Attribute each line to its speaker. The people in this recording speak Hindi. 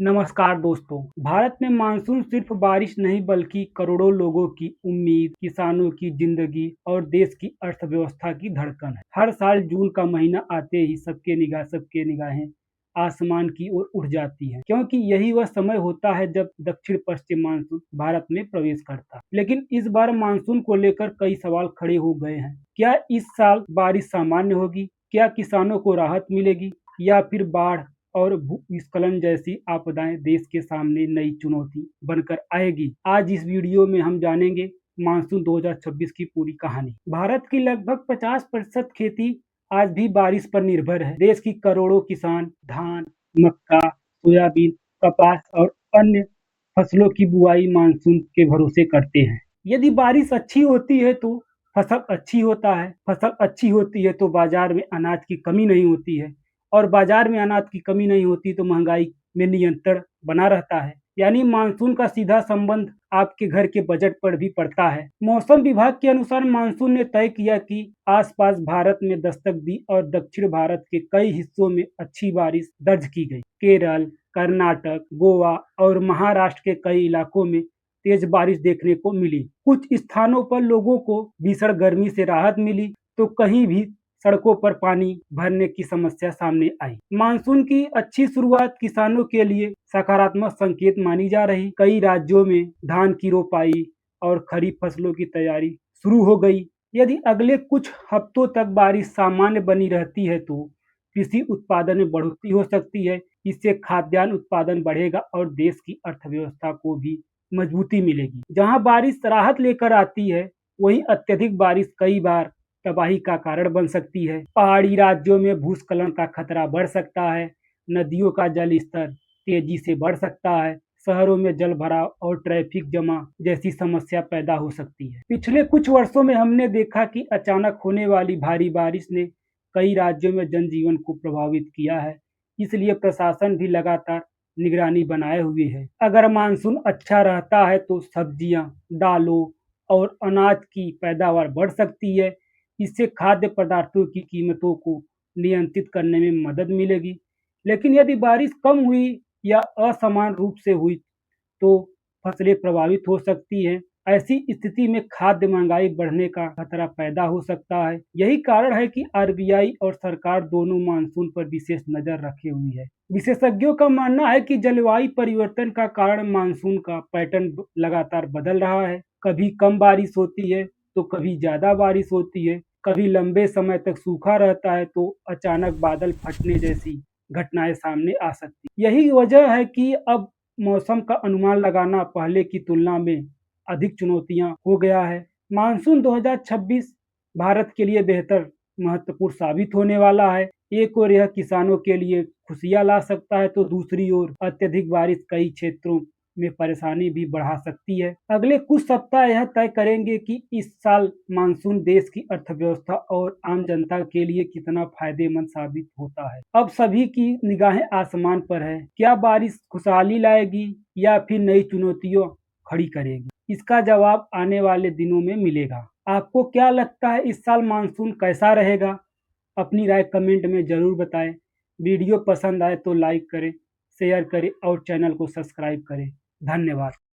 Speaker 1: नमस्कार दोस्तों। भारत में मानसून सिर्फ बारिश नहीं बल्कि करोड़ों लोगों की उम्मीद, किसानों की जिंदगी और देश की अर्थव्यवस्था की धड़कन है। हर साल जून का महीना आते ही सबके निगाहें आसमान की ओर उठ जाती हैं, क्योंकि यही वह समय होता है जब दक्षिण पश्चिम मानसून भारत में प्रवेश करता है। लेकिन इस बार मानसून को लेकर कई सवाल खड़े हो गए हैं। क्या इस साल बारिश सामान्य होगी? क्या किसानों को राहत मिलेगी या फिर बाढ़ और भूस्खलन जैसी आपदाएं देश के सामने नई चुनौती बनकर आएगी? आज इस वीडियो में हम जानेंगे मानसून 2026 की पूरी कहानी। भारत की लगभग 50% खेती आज भी बारिश पर निर्भर है। देश की करोड़ों किसान धान, मक्का, सोयाबीन, कपास और अन्य फसलों की बुआई मानसून के भरोसे करते हैं। यदि बारिश अच्छी होती है तो फसल अच्छी होती है तो बाजार में अनाज की कमी नहीं होती है, और बाजार में अनाज की कमी नहीं होती तो महंगाई में नियंत्रण बना रहता है। यानी मानसून का सीधा संबंध आपके घर के बजट पर भी पड़ता है। मौसम विभाग के अनुसार मानसून ने तय किया कि आसपास भारत में दस्तक दी और दक्षिण भारत के कई हिस्सों में अच्छी बारिश दर्ज की गई। केरल, कर्नाटक, गोवा और महाराष्ट्र के कई इलाकों में तेज बारिश देखने को मिली। कुछ स्थानों पर लोगों को भीषण गर्मी से राहत मिली तो कहीं भी सड़कों पर पानी भरने की समस्या सामने आई। मानसून की अच्छी शुरुआत किसानों के लिए सकारात्मक संकेत मानी जा रही। कई राज्यों में धान की रोपाई और खरीफ फसलों की तैयारी शुरू हो गई। यदि अगले कुछ हफ्तों तक बारिश सामान्य बनी रहती है तो कृषि उत्पादन में बढ़ोतरी हो सकती है। इससे खाद्यान्न उत्पादन बढ़ेगा और देश की अर्थव्यवस्था को भी मजबूती मिलेगी। जहां बारिश राहत लेकर आती है, वहीं अत्यधिक बारिश कई बार तबाही का कारण बन सकती है। पहाड़ी राज्यों में भूस्खलन का खतरा बढ़ सकता है। नदियों का जल स्तर तेजी से बढ़ सकता है। शहरों में जल भराव और ट्रैफिक जमा जैसी समस्या पैदा हो सकती है। पिछले कुछ वर्षों में हमने देखा कि अचानक होने वाली भारी बारिश ने कई राज्यों में जनजीवन को प्रभावित किया है। इसलिए प्रशासन भी लगातार निगरानी बनाए हुए है। अगर मानसून अच्छा रहता है तो सब्जियां, दालों और अनाज की पैदावार बढ़ सकती है। इससे खाद्य पदार्थों की कीमतों को नियंत्रित करने में मदद मिलेगी। लेकिन यदि बारिश कम हुई या असमान रूप से हुई तो फसलें प्रभावित हो सकती हैं। ऐसी स्थिति में खाद्य महंगाई बढ़ने का खतरा पैदा हो सकता है। यही कारण है कि आरबीआई और सरकार दोनों मानसून पर विशेष नजर रखे हुई है। विशेषज्ञों का मानना है कि जलवायु परिवर्तन का कारण मानसून का पैटर्न लगातार बदल रहा है। कभी कम बारिश होती है तो कभी ज्यादा बारिश होती है। कभी लंबे समय तक सूखा रहता है तो अचानक बादल फटने जैसी घटनाएं सामने आ सकती। यही वजह है कि अब मौसम का अनुमान लगाना पहले की तुलना में अधिक चुनौतियां हो गया है। मानसून 2026 भारत के लिए बेहतर महत्वपूर्ण साबित होने वाला है। एक ओर यह किसानों के लिए खुशियां ला सकता है तो दूसरी ओर अत्यधिक बारिश कई क्षेत्रों में परेशानी भी बढ़ा सकती है। अगले कुछ सप्ताह यह तय करेंगे कि इस साल मानसून देश की अर्थव्यवस्था और आम जनता के लिए कितना फायदेमंद साबित होता है। अब सभी की निगाहें आसमान पर है। क्या बारिश खुशहाली लाएगी या फिर नई चुनौतियों खड़ी करेगी? इसका जवाब आने वाले दिनों में मिलेगा। आपको क्या लगता है, इस साल मानसून कैसा रहेगा? अपनी राय कमेंट में जरूर बताएं। वीडियो पसंद आए तो लाइक करें, शेयर करें और चैनल को सब्सक्राइब करें। धन्यवाद।